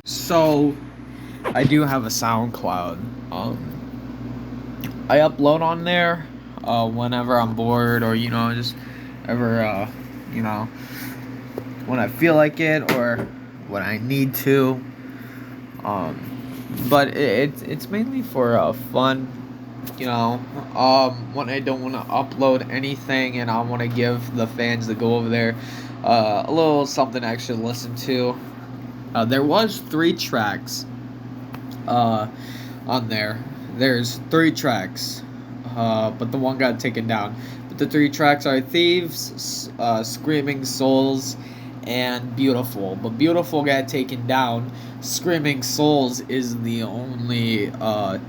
So I do have a SoundCloud. I upload on there whenever I'm bored, or just ever you know when I feel like it, or when I need to. Um, but it's mainly for fun. When I don't want to upload anything and I want to give the fans that go over there a little something to actually listen to. There was 3 tracks uh, on there. There's 3 tracks, but the one got taken down. But the 3 tracks are Thieves, Screaming Souls, and Beautiful. But Beautiful got taken down. Screaming Souls is the only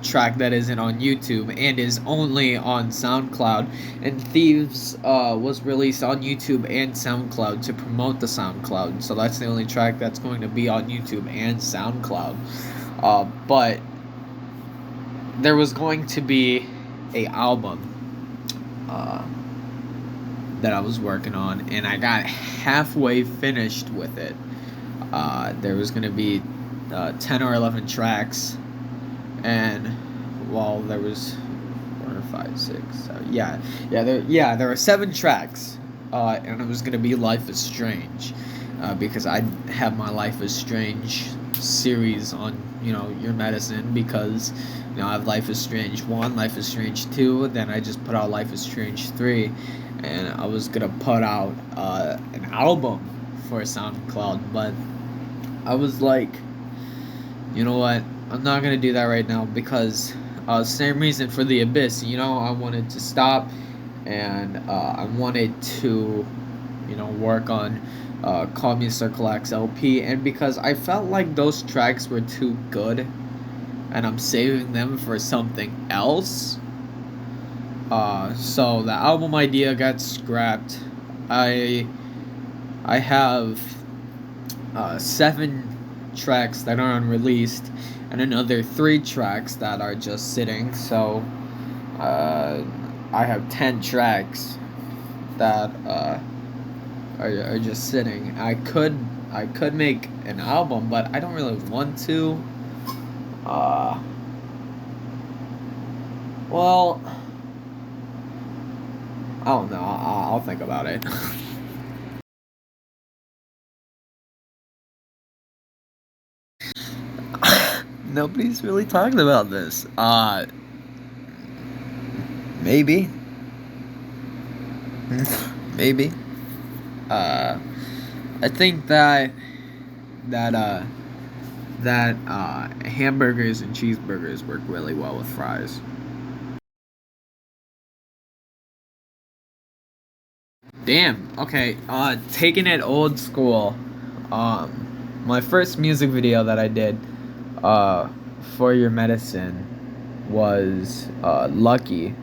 track that isn't on YouTube and is only on SoundCloud. And Thieves was released on YouTube and SoundCloud to promote the SoundCloud. So that's the only track that's going to be on YouTube and SoundCloud. But there was going to be a album that I was working on, and I got halfway finished with it. There was going to be 10 or 11 tracks, and there was 4, 5, 6, 7, there were 7 tracks, and it was going to be Life is Strange, because I have my Life is Strange series on Your Medicine, because I have Life is Strange 1, Life is Strange 2, then I just put out Life is Strange 3, and I was gonna put out an album for SoundCloud, but I was like, you know what, I'm not gonna do that right now, because same reason for The Abyss, I wanted to stop, and I wanted to work on Call Me Circle X LP, and because I felt like those tracks were too good and I'm saving them for something else, so the album idea got scrapped. I have 7 tracks that are unreleased and another 3 tracks that are just sitting, so I have 10 tracks that are just sitting. I could make an album, but I don't really want to. Well, I don't know. I'll think about it. Nobody's really talking about this. Maybe. Maybe. I think that hamburgers and cheeseburgers work really well with fries. Damn. Okay. Taking it old school. My first music video that I did, for Your Medicine, was Lucky,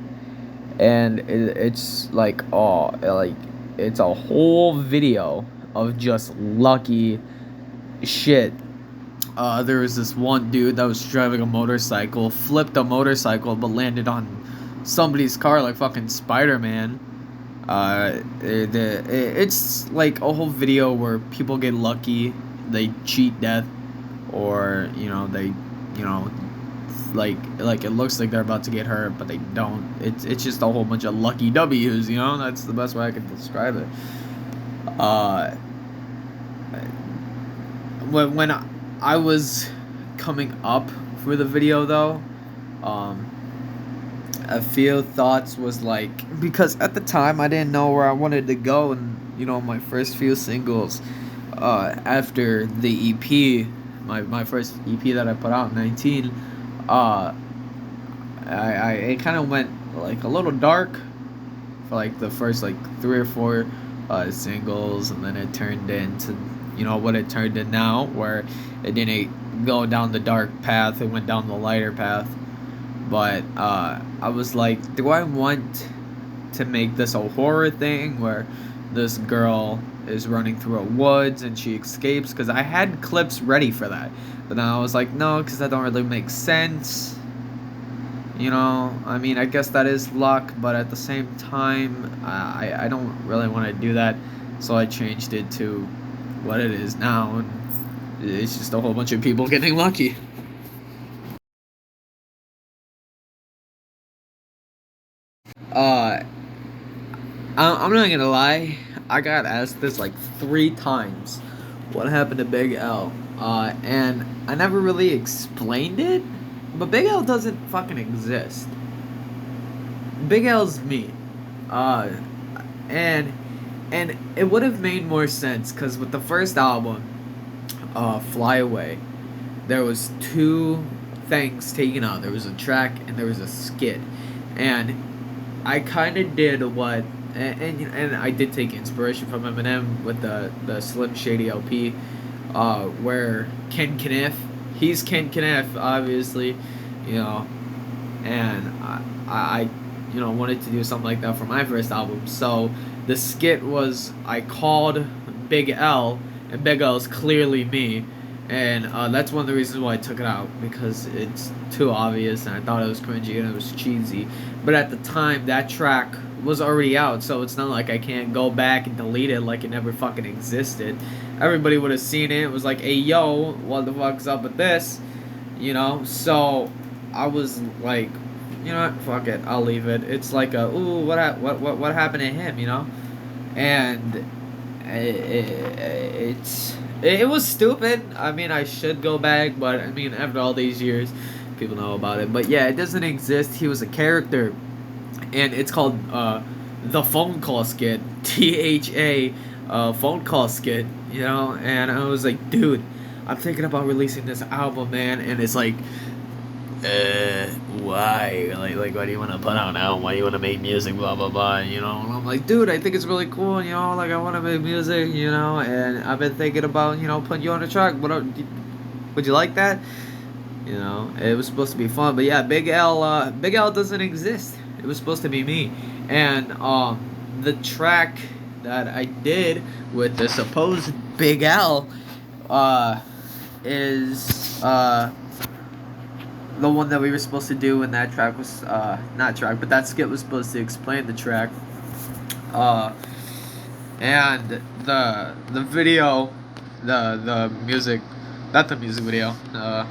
and it's like it's a whole video of just Lucky shit. There was this one dude that was driving a motorcycle, flipped a motorcycle, but landed on somebody's car like fucking Spider-Man. It's like a whole video where people get lucky, they cheat death, or they like it looks like they're about to get hurt, but they don't. It's just a whole bunch of lucky W's. That's the best way I can describe it. When I was coming up for the video, though, a few thoughts was like, because at the time I didn't know where I wanted to go, and my first few singles after the EP, my first EP that I put out in 19, I it kind of went like a little dark for like the first like 3 or 4 singles, and then it turned into what it turned in now, where it didn't go down the dark path, it went down the lighter path. But I was like, do I want to make this a horror thing where this girl is running through a woods and she escapes? Because I had clips ready for that, but then I was like, no, because that don't really make sense. I mean, I guess that is luck, but at the same time, I don't really want to do that, so I changed it to what it is now, and It's just a whole bunch of people getting lucky. Uh, I'm not gonna lie. I got asked this like 3 times. What happened to Big L? And I never really explained it. But Big L doesn't fucking exist. Big L's me. Uh, and it would have made more sense because with the first album, Fly Away, there was 2 things taken out. There was a track and there was a skit, and I kind of did what, and I did take inspiration from Eminem with the Slim Shady LP, where Ken Kniff, he's Ken Kniff, obviously, you know, and I wanted to do something like that for my first album. So the skit was I called Big L, and Big L is clearly me. And that's one of the reasons why I took it out, because it's too obvious and I thought it was cringy and it was cheesy. But at the time, that track was already out, so it's not like I can't go back and delete it like it never fucking existed. Everybody would have seen it. It was like, hey, yo, what the fuck's up with this? You know? So I was like, you know what? Fuck it. I'll leave it. It's like a, ooh, what happened to him, you know? And it was stupid. I mean, I should go back, but I mean, after all these years, people know about it. But yeah, it doesn't exist. He was a character, and it's called the phone call skit. THA phone call skit. You know, and I was like, dude, I'm thinking about releasing this album, man, and it's like, why? Like, why do you want to put out an album? Why do you want to make music? Blah, blah, blah, you know? And I'm like, dude, I think it's really cool, you know? Like, I want to make music, you know? And I've been thinking about, you know, putting you on a track. Would you like that? You know, it was supposed to be fun. But yeah, Big L doesn't exist. It was supposed to be me. And, the track that I did with the supposed Big L, is, the one that we were supposed to do, and that track was not track, but that skit was supposed to explain the track. And the video, the music, not the music video, the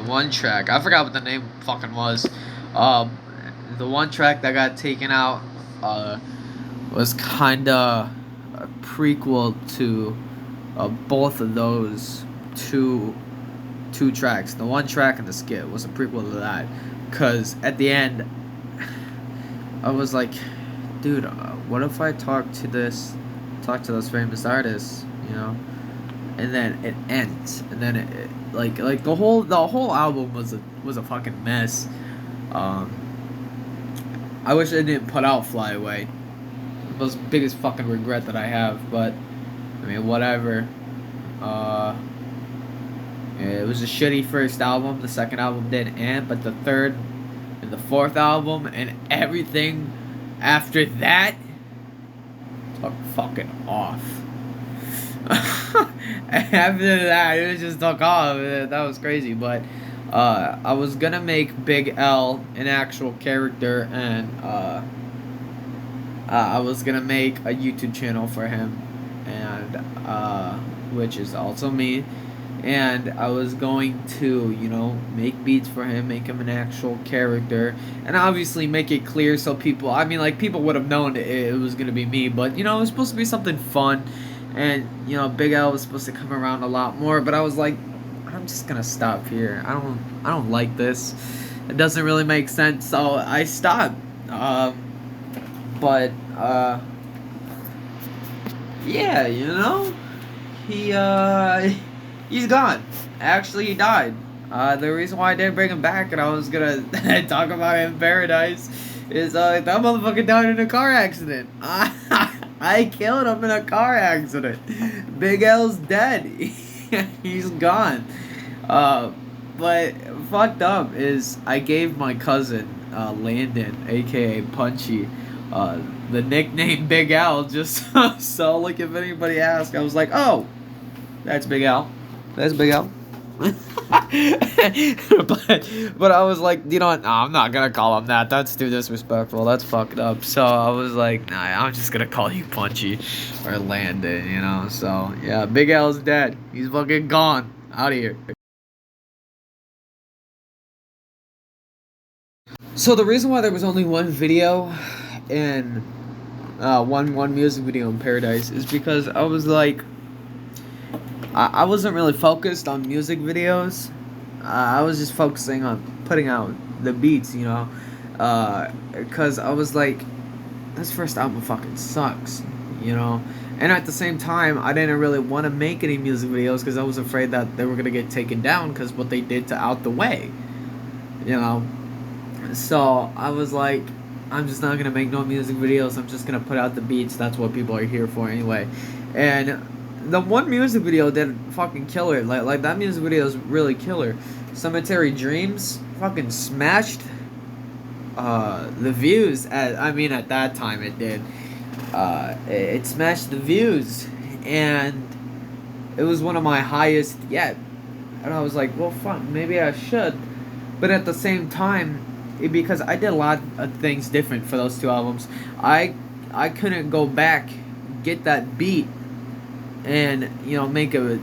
one track, I forgot what the name fucking was. The one track that got taken out was kinda a prequel to both of those two tracks. The one track and the skit was a prequel to that, because at the end I was like, dude, what if I talk to those famous artists, you know? And then it ends, and then it like the whole album was a fucking mess. I wish I didn't put out Fly Away. It was the biggest fucking regret that I have, but I mean, whatever. It was a shitty first album. The second album didn't end, but the third and the fourth album and everything after that took fucking off. After that, it just took off. That was crazy. But I was gonna make Big L an actual character, and I was gonna make a YouTube channel for him, and which is also me. And I was going to, you know, make beats for him, make him an actual character, and obviously make it clear so people, I mean, like, people would have known it was going to be me, but, you know, it was supposed to be something fun, and, you know, Big L was supposed to come around a lot more, but I was like, I'm just going to stop here. I don't like this. It doesn't really make sense, so I stopped. But, yeah, you know, he's gone. Actually, he died. The reason why I didn't bring him back, and I was gonna talk about it in Paradise, is that motherfucker died in a car accident. I killed him in a car accident. Big L's dead. He's gone. But fucked up is I gave my cousin, Landon, aka Punchy, the nickname Big L, just so like if anybody asked, I was like, oh, that's Big L. That's Big L. but I was like, you know what? Nah, I'm not gonna call him that. That's too disrespectful. That's fucked up. So I was like, nah, I'm just gonna call you Punchy or Landon, you know? So yeah, Big L's dead. He's fucking gone. Out of here. So the reason why there was only one video and one music video in Paradise is because I was like, I wasn't really focused on music videos. I was just focusing on putting out the beats, you know, because I was like, this first album fucking sucks, you know. And at the same time, I didn't really want to make any music videos because I was afraid that they were gonna get taken down because what they did to Out the Way, you know. So I was like, I'm just not gonna make no music videos. I'm just gonna put out the beats. That's what people are here for anyway. And the one music video did fucking killer. Like that music video is really killer. Cemetery Dreams fucking smashed the views. At that time it did. It smashed the views, and it was one of my highest yet. And I was like, well, fuck, maybe I should. But at the same time, because I did a lot of things different for those two albums, I couldn't go back, get that beat, and make a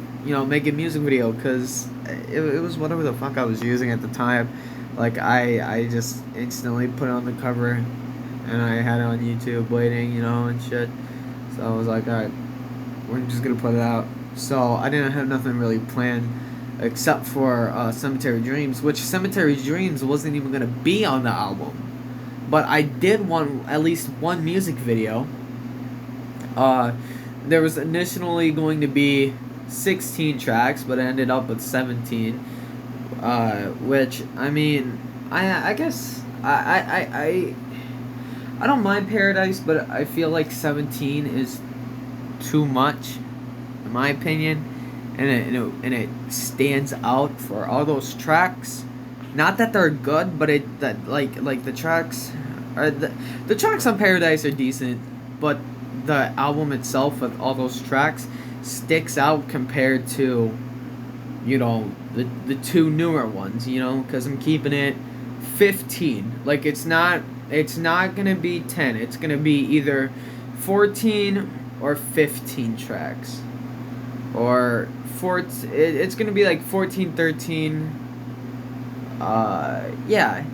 music video because it was whatever the fuck I was using at the time. Like I just instantly put it on the cover, and I had it on YouTube waiting, and shit. So I was like, alright, we're just gonna put it out. So I didn't have nothing really planned except for Cemetery Dreams, which Cemetery Dreams wasn't even gonna be on the album, but I did want at least one music video. There was initially going to be 16 tracks, but it ended up with 17. Which I guess I don't mind Paradise, but I feel like 17 is too much, in my opinion. And it stands out for all those tracks. Not that they're good, but the tracks are the tracks on Paradise are decent, but the album itself with all those tracks sticks out compared to the two newer ones. Because I'm keeping it 15. Like it's not gonna be 10. It's gonna be either 14 or 15 tracks. Or it's gonna be like 14, 13. Yeah.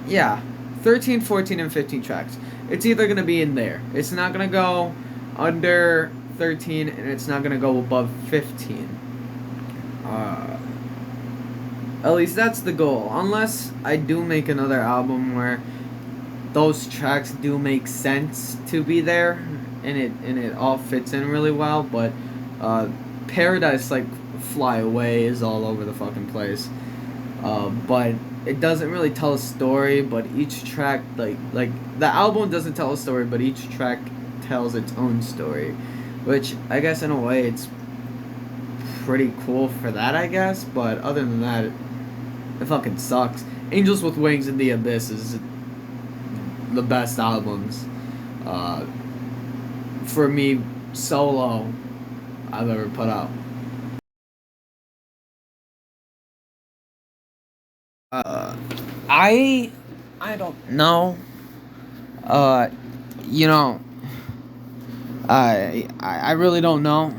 Yeah. 13, 14, and 15 tracks. It's either gonna be in there. It's not gonna go under 13, and it's not gonna go above 15. At least that's the goal. Unless I do make another album where those tracks do make sense to be there, and it all fits in really well. But Paradise, like Fly Away, is all over the fucking place. But it doesn't really tell a story. But each track, like the album doesn't tell a story, but each track tells its own story, which I guess in a way it's pretty cool for that, I guess. But other than that, it fucking sucks. Angels with Wings and The Abyss is the best albums for me solo I've ever put out. I don't know. I really don't know.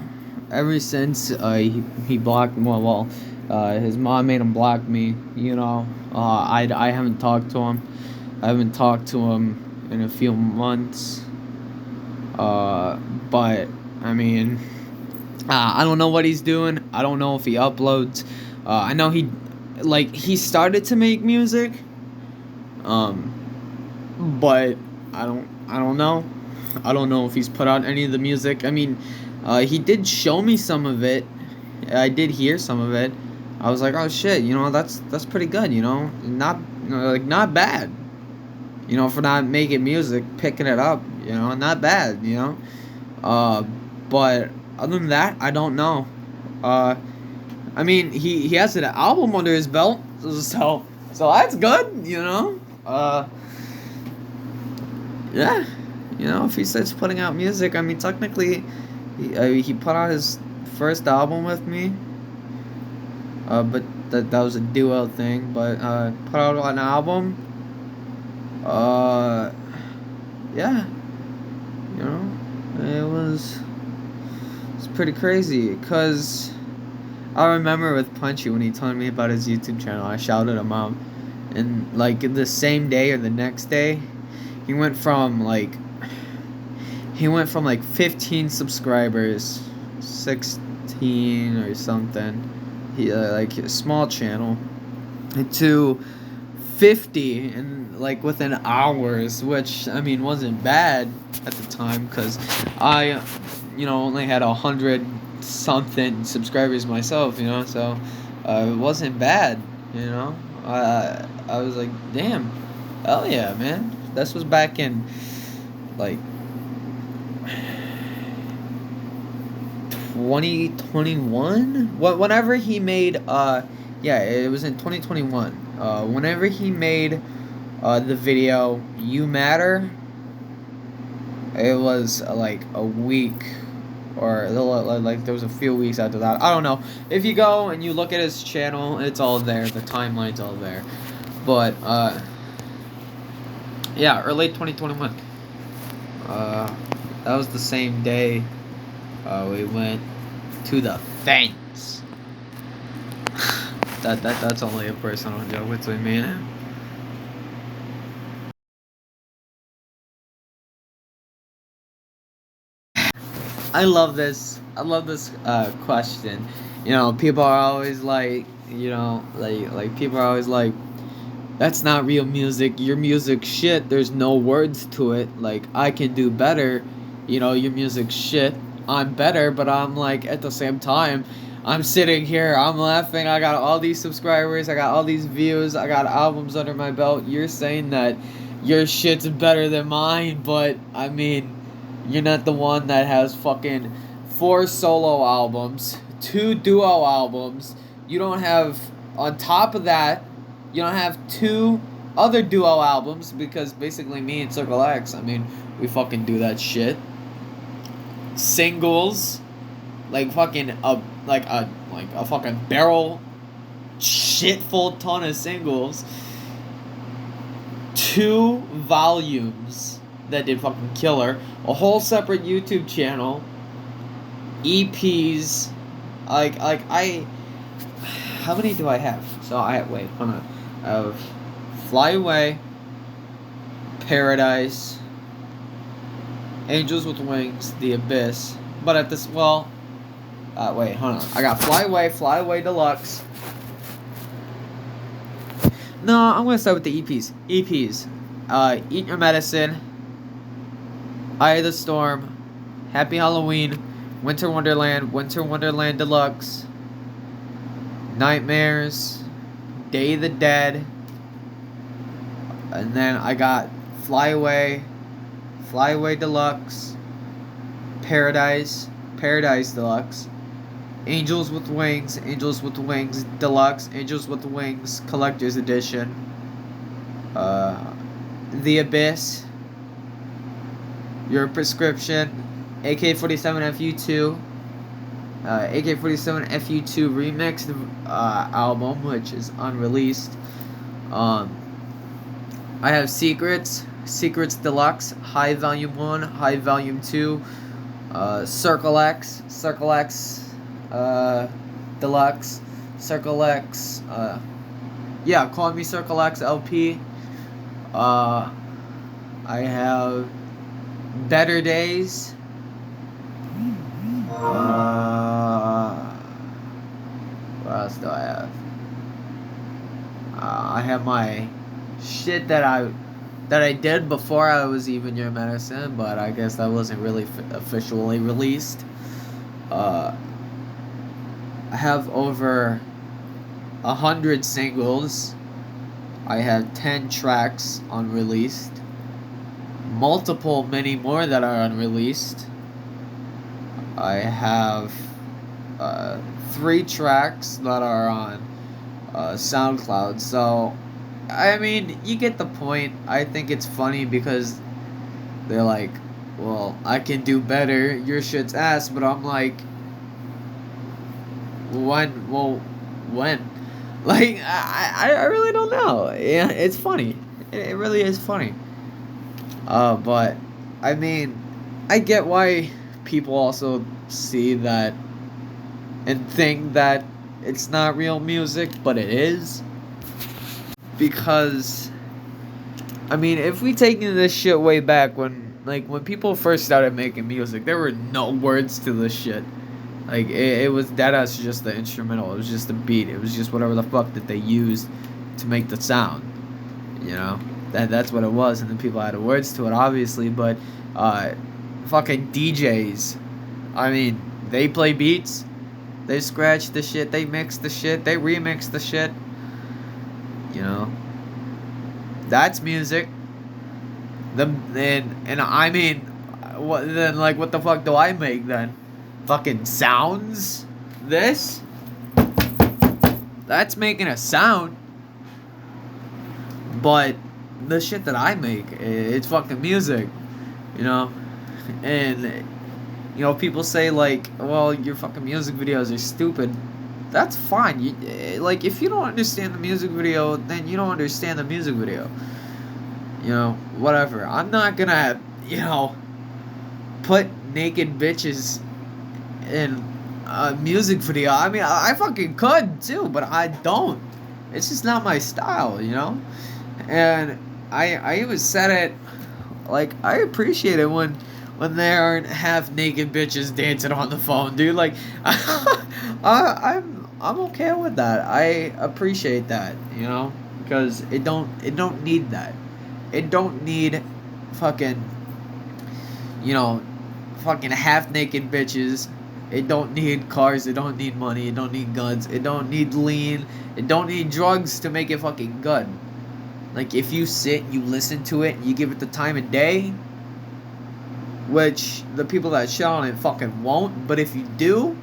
Ever since he blocked me, his mom made him block me. I haven't talked to him. I haven't talked to him in a few months. But I don't know what he's doing. I don't know if he uploads. I know he started to make music. But I don't know. I don't know if he's put out any of the music. He did show me some of it. I did hear some of it. I was like, oh shit, that's pretty good. Not bad. For not making music, picking it up, not bad, but other than that, I don't know. He has an album under his belt, so that's good, yeah, if he starts putting out music, technically, he put out his first album with me. But that was a duo thing. But put out an album. Uh, yeah, you know, it's pretty crazy. Cause I remember with Punchy when he told me about his YouTube channel, I shouted him out, and like the same day or the next day, he went from like 15 subscribers, 16 or something. He like a small channel, to 50 in like within hours, which I mean wasn't bad at the time because I, only had 100 something subscribers myself, so it wasn't bad, I was like, damn, hell yeah, man. This was back in like 2021. Whenever he made yeah, it was in 2021. Whenever he made the video "You Matter," it was like a week, or like there was a few weeks after that. I don't know. If you go and you look at his channel, it's all there. The timeline's all there. But yeah, early 2021. That was the same day we went to the Thanks. That's only a personal joke between me and him. I love this. Question. People are always like, people are always like, that's not real music. Your music shit. There's no words to it. Like, I can do better. Your music shit. I'm better, but I'm like, at the same time, I'm sitting here, I'm laughing, I got all these subscribers, I got all these views, I got albums under my belt. You're saying that your shit's better than mine, but I mean, you're not the one that has fucking 4 solo albums, 2 duo albums. You don't have, on top of that, you don't have 2 other duo albums, because basically me and Circle X, I mean, we fucking do that shit. Singles, like fucking a fucking barrel shit full ton of singles. 2 volumes that did fucking killer. A whole separate YouTube channel. EPs. How many do I have? So wait, hold on. I have Fly Away, Paradise, Angels with Wings, The Abyss. But at this, wait, hold on. I got Fly Away Deluxe. No, I'm gonna start with the EPs. Eat Your Medicine, Eye of the Storm, Happy Halloween, Winter Wonderland Deluxe, Nightmares, Day of the Dead, and then I got Fly Away Deluxe, Paradise Deluxe, Angels with Wings Deluxe, Angels with Wings Collector's Edition, The Abyss, Your Prescription, AK-47 FU2, AK-47 FU2 remixed album, which is unreleased. I have Secrets Deluxe, High Volume 1, High Volume 2, Circle X Deluxe, Circle X, yeah, Call Me Circle X LP. I have Better Days. What else do I have? I have my shit that I did before I was even Your Medicine, but I guess that wasn't really officially released. I have over 100 singles. I have 10 tracks unreleased. Many more that are unreleased. I have 3 tracks that are on SoundCloud. So, I mean, you get the point. I think it's funny because they're like, well, I can do better. Your shit's ass. But I'm like, When? Well, when? Like, I really don't know. Yeah, it's funny. It really is funny. But I mean, I get why people also see that and think that it's not real music, but it is. Because I mean, if we taking this shit way back when people first started making music, there were no words to this shit. Like it was that as just the instrumental. It was just the beat. It was just whatever the fuck that they used to make the sound. You know, that's what it was, and then people added words to it, obviously. But fucking DJs, I mean, they play beats, they scratch the shit, they mix the shit, they remix the shit. You know, that's music. And I mean, what then? Like, what the fuck do I make then? Fucking sounds. This. That's making a sound. But the shit that I make, it's fucking music. You know, and people say like, well, your fucking music videos are stupid. That's fine. Like, if you don't understand the music video, then you don't understand the music video. Whatever. I'm not gonna, put naked bitches in a music video. I mean, I fucking could too, but I don't. It's just not my style, And I even said it, like, I appreciate it when there aren't half naked bitches dancing on the phone, dude. Like, I'm okay with that. I appreciate that, because it don't need that. It don't need fucking fucking half naked bitches. It don't need cars. It don't need money. It don't need guns. It don't need lean. It don't need drugs to make it fucking good. Like, if you sit, you listen to it, and you give it the time of day, which the people that shit on it fucking won't, but if you do,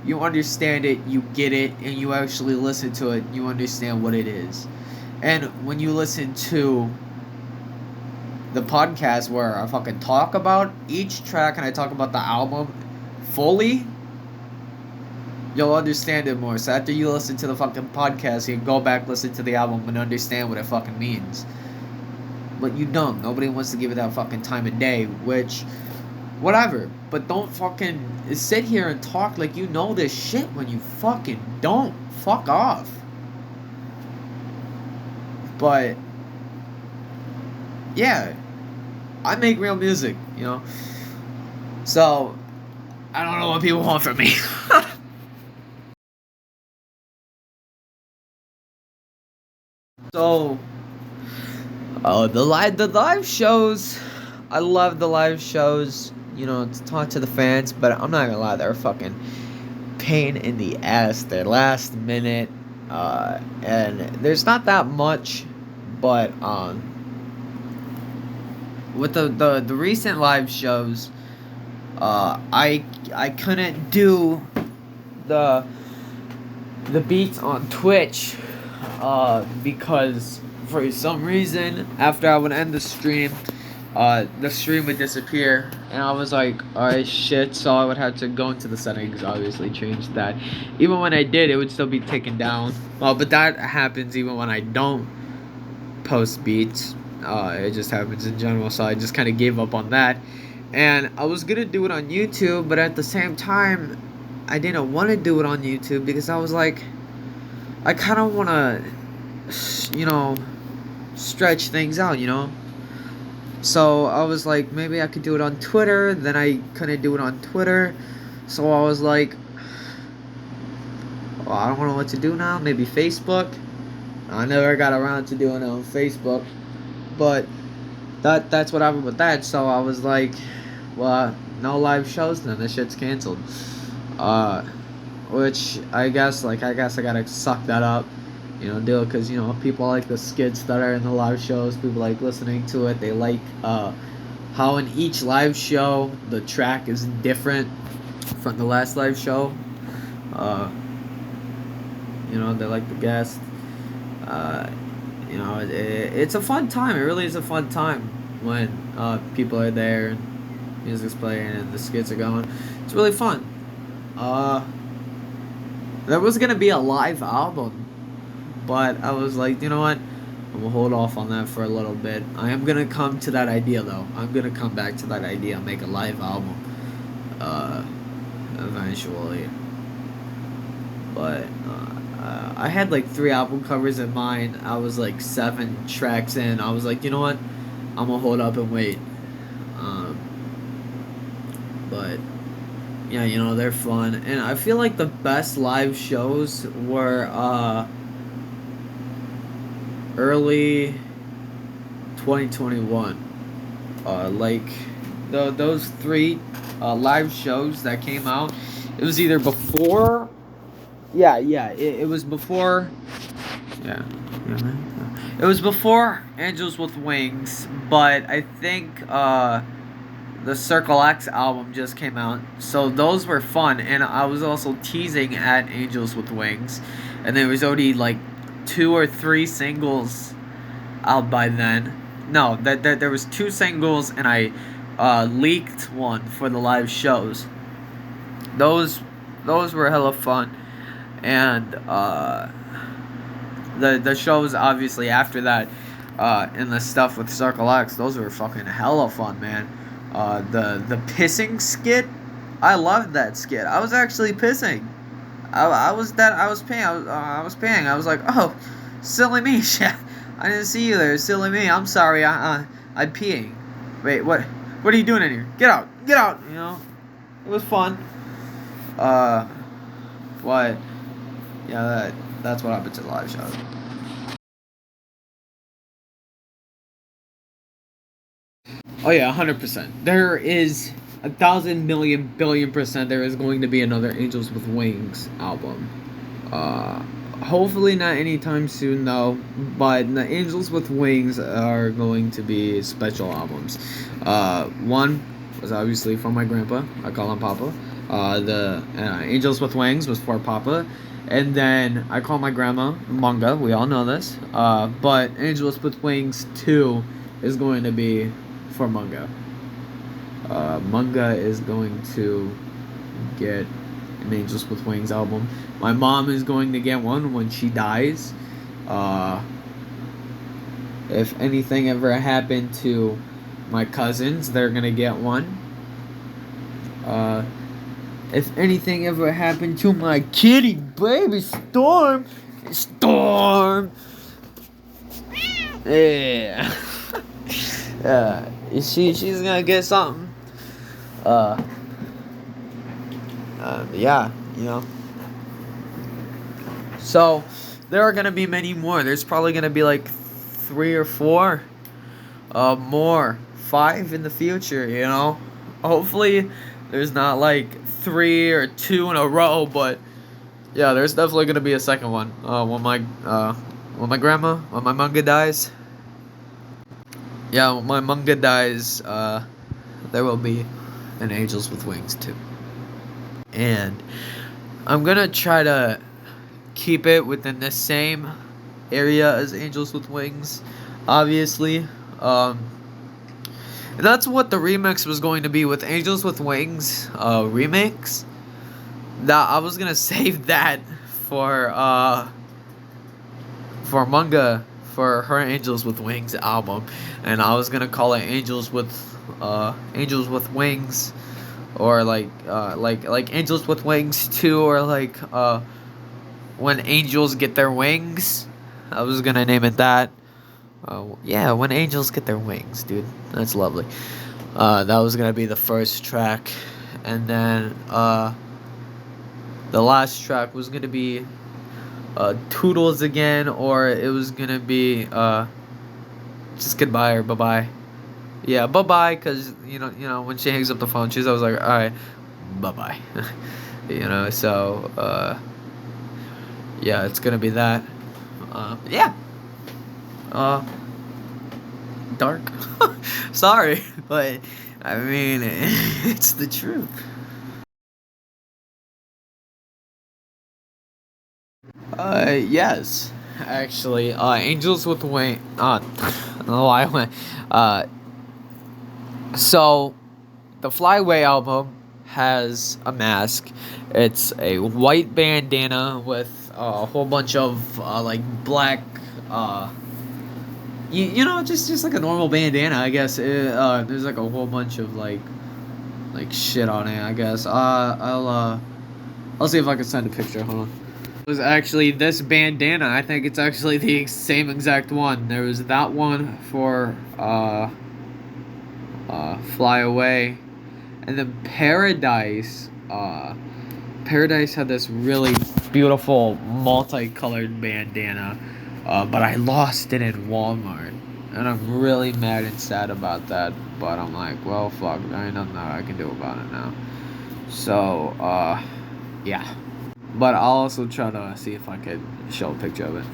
you understand it, you get it, and you actually listen to it, you understand what it is. And when you listen to the podcast where I fucking talk about each track and I talk about the album fully, you'll understand it more. So after you listen to the fucking podcast, you can go back, listen to the album, and understand what it fucking means. But you don't. Nobody wants to give it that fucking time of day, which, whatever. But don't fucking sit here and talk like you know this shit when you fucking don't. Fuck off. But yeah, I make real music, So, I don't know what people want from me. So, the live shows, I love the live shows, to talk to the fans, but I'm not gonna lie, they're a fucking pain in the ass. They're last minute, and there's not that much, but, with the recent live shows, I couldn't do the beats on Twitch, because for some reason after I would end the stream would disappear, and I was like, alright, shit. So I would have to go into the settings, obviously change that. Even when I did, it would still be taken down. But that happens even when I don't post beats. It just happens in general, so I just kind of gave up on that. And I was gonna do it on YouTube, but at the same time, I didn't want to do it on YouTube because I was like, I kind of want to, stretch things out, So I was like, maybe I could do it on Twitter. Then I couldn't do it on Twitter, so I was like, well, I don't know what to do now. Maybe Facebook. I never got around to doing it on Facebook. But that's what happened with that. So I was like, well, no live shows then. This shit's canceled. Which I guess I gotta suck that up, deal, because people like the skits that are in the live shows. People like listening to it. They like how in each live show the track is different from the last live show. They like the guest. It's a fun time. It really is a fun time when people are there and music's playing and the skits are going. It's really fun. There was gonna be a live album, but I was like, you know what? I'm gonna hold off on that for a little bit. I am gonna come to that idea though. I'm gonna come back to that idea and make a live album, uh, eventually. But I had like 3 album covers in mind. I was like 7 tracks in. I was like, you know what? I'm gonna hold up and wait. Um, but yeah, you know they're fun, and I feel like the best live shows were early 2021. Like those 3 live shows that came out. It was either before. Yeah. It was before. Yeah. It was before Angels with Wings, but I think the Circle X album just came out, so those were fun. And I was also teasing at Angels with Wings, and there was already like 2 or 3 singles out by then. No, that there was 2 singles, and I leaked one for the live shows. Those were hella fun, and the shows obviously after that, and the stuff with Circle X, those were fucking hella fun, man. The pissing skit, I loved that skit. I was actually pissing. I was peeing. I was peeing. I was like, oh, silly me. Shit, I didn't see you there. Silly me. I'm sorry. I'm peeing. Wait, what? What are you doing in here? Get out. Get out. You know, it was fun. But yeah, that's what happened to the live show. Oh yeah, 100%. There is 1,000,000,000,000,000,000% there is going to be another Angels with Wings album. Uh, Hopefully not anytime soon though. But the Angels with Wings are going to be special albums. One was obviously from my grandpa. I call him Papa. The Angels with Wings was for Papa. And then I call my grandma Manga. We all know this. But Angels with Wings 2 is going to be for Manga. Manga is going to get an Angels with Wings album. My mom is going to get one when she dies. If anything ever happened to my cousins, they're gonna get one. If anything ever happened to my kitty baby Storm, yeah, she's gonna get something. Yeah, you know. So there are gonna be many more. There's probably gonna be like 3 or 4, more, 5 in the future. You know, hopefully there's not like 3 or 2 in a row, but yeah, there's definitely gonna be a second one. When my manga dies. Yeah, when my manga dies, there will be an Angels with Wings too. And I'm gonna try to keep it within the same area as Angels with Wings, obviously. And that's what the remix was going to be with Angels with Wings remix. That I was gonna save that for manga for her Angels with Wings album, and I was gonna call it Angels with Wings, or like Angels with Wings 2, or like When Angels Get Their Wings. I was gonna name it that. Yeah, When Angels Get Their Wings, dude. That's lovely. That was gonna be the first track, and then the last track was gonna be Toodles again, or it was gonna be just Goodbye or Bye Bye. Yeah, Bye Bye, cause you know when she hangs up the phone, she's always like, all right, bye bye. You know, so yeah, it's gonna be that. Yeah. Dark. Sorry, but I mean, it's the truth. Yes, actually, Angels with Wings. I don't know why I went. So, the Flyway album has a mask. It's a white bandana with a whole bunch of like black, just like a normal bandana, I guess. There's like a whole bunch of like shit on it, I guess. I'll see if I can send a picture. Hold on. It was actually this bandana. I think it's actually the same exact one. There was that one for Fly Away, and then Paradise. Paradise had this really beautiful multicolored bandana, but I lost it in Walmart, and I'm really mad and sad about that. But I'm like, well, fuck, there ain't nothing that I can do about it now. So, yeah. But I'll also try to see if I could show a picture of it.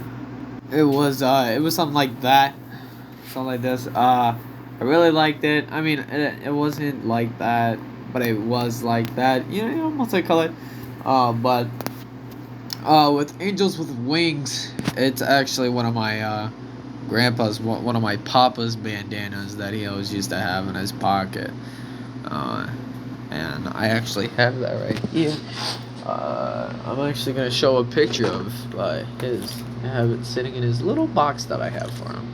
It was something like that, something like this. I really liked it. I mean, it wasn't like that, but it was like that. Multicolored. But with Angels with Wings, it's actually one of my one of my papa's bandanas that he always used to have in his pocket. And I actually have that right here. I'm actually gonna show a picture of his. I have it sitting in his little box that I have for him.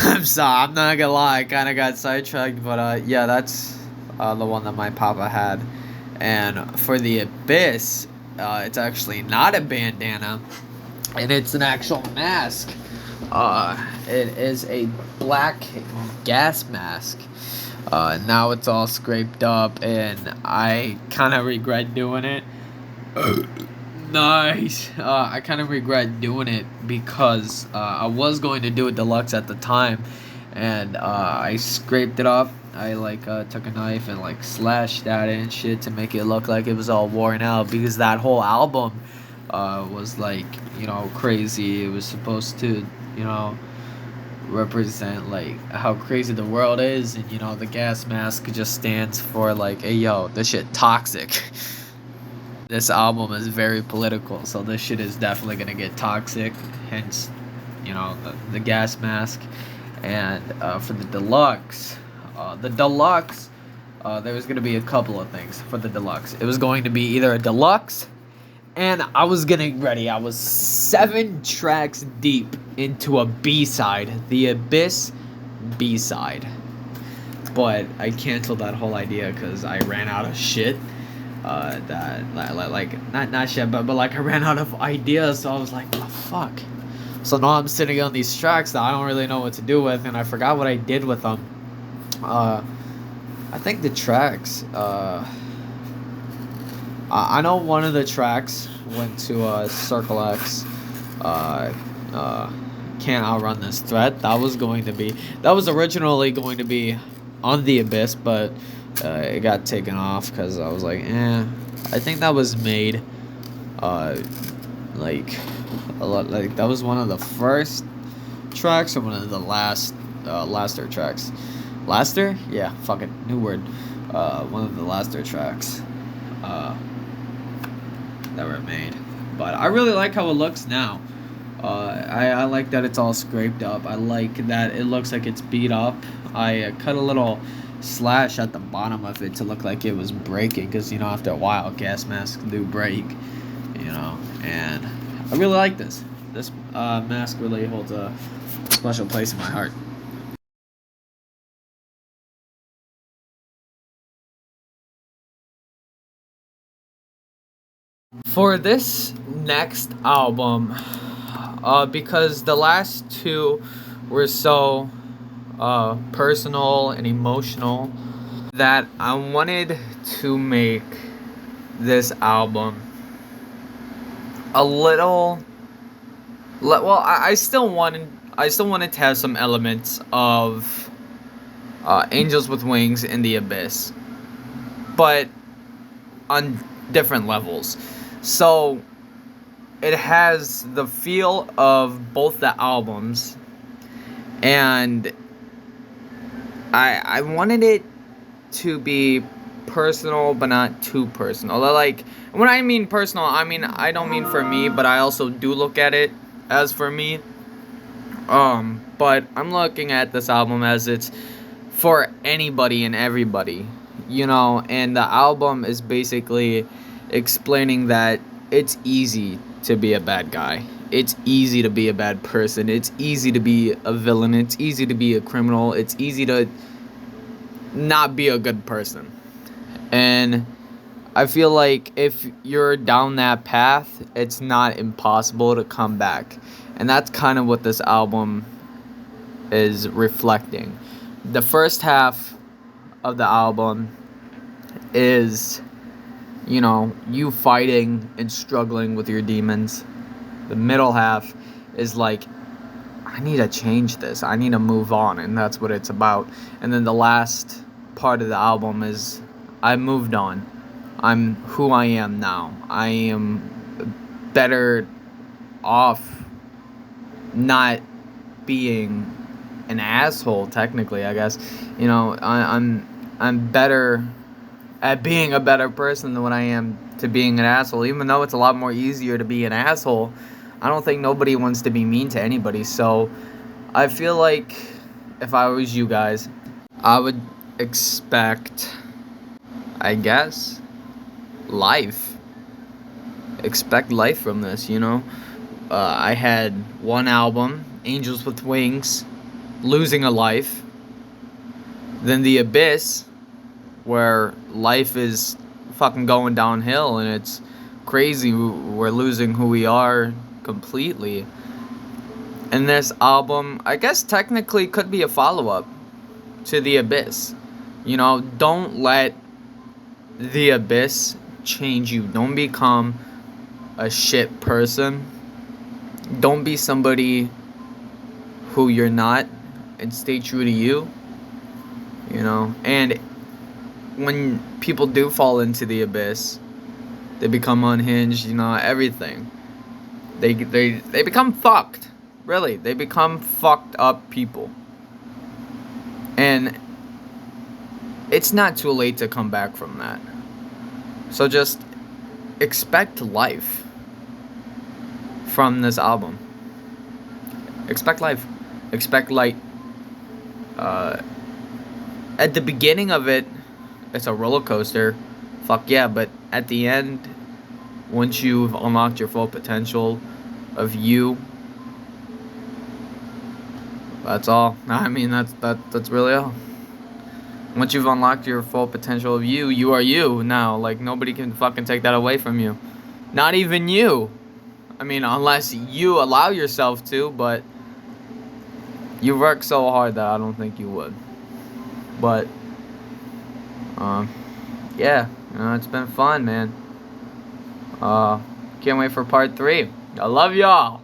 I'm sorry, I'm not gonna lie, I kind of got sidetracked, but yeah, that's the one that my papa had. And for the Abyss, it's actually not a bandana, and it's an actual mask. It is a black gas mask. Now it's all scraped up, and I kind of regret doing it. Nice. I kind of regret doing it because I was going to do a deluxe at the time, and I scraped it up. I took a knife and slashed at it and shit to make it look like it was all worn out, because that whole album was crazy. It was supposed to represent how crazy the world is, and the gas mask just stands for hey, yo, this shit toxic. This album is very political, so this shit is definitely gonna get toxic, hence the gas mask. And for the deluxe, there was gonna be a couple of things for the deluxe. It was going to be either a deluxe, and I was getting ready. I was 7 tracks deep into a B-side, the Abyss B-side. But I canceled that whole idea because I ran out of shit. that like not shit, but like I ran out of ideas, so I was like, oh fuck. So now I'm sitting on these tracks that I don't really know what to do with, and I forgot what I did with them. I think the tracks. I know one of the tracks went to Circle X. Can't outrun this threat. That was originally going to be on the Abyss, but it got taken off because I was like, I think that was made like a lot, like that was one of the first tracks or one of the laster tracks. Laster? Yeah, fucking new word. One of the laster tracks that were made. But I really like how it looks now. I like that it's all scraped up. I like that it looks like it's beat up. I cut a little slash at the bottom of it to look like it was breaking, because, you know, after a while, gas masks do break, you know, and I really like this. This mask really holds a special place in my heart. For this next album, because the last two were so personal and emotional, that I wanted to make this album a little. Well, I still wanted to have some elements of Angels with Wings in the Abyss, but on different levels. So it has the feel of both the albums, and I wanted it to be personal, but not too personal. Like, when I mean personal, I don't mean for me, but I also do look at it as for me. But I'm looking at this album as it's for anybody and everybody, you know, and the album is basically explaining that it's easy to be a bad guy. It's easy to be a bad person. It's easy to be a villain. It's easy to be a criminal. It's easy to not be a good person. And I feel like if you're down that path, it's not impossible to come back. And that's kind of what this album is reflecting. The first half of the album is, you know, you fighting and struggling with your demons. The middle half is like, I need to change this. I need to move on, and that's what it's about. And then the last part of the album is, I moved on. I'm who I am now. I am better off not being an asshole, technically, I guess. You know, I'm better at being a better person than what I am to being an asshole. Even though it's a lot more easier to be an asshole, I don't think nobody wants to be mean to anybody. So I feel like if I was you guys, I would expect, I guess, life. Expect life from this, you know? I had one album, Angels with Wings, losing a life. Then The Abyss, where life is fucking going downhill and it's crazy. We're losing who we are completely. And this album, I guess technically could be a follow-up to The Abyss. You know, don't let The Abyss change you. Don't become a shit person. Don't be somebody who you're not, and stay true to you. You know, and when people do fall into the abyss, they become unhinged, you know, everything. They become fucked. Really, they become fucked up people. And it's not too late to come back from that. So just expect life from this album. Expect life. Expect light. At the beginning of it, it's a roller coaster. Fuck yeah, but at the end, once you've unlocked your full potential of you, that's all. I mean, that's really all. Once you've unlocked your full potential of you, you are you now. Like, nobody can fucking take that away from you. Not even you. I mean, unless you allow yourself to, but you work so hard that I don't think you would. But, yeah, it's been fun, man. Can't wait for part 3. I love y'all.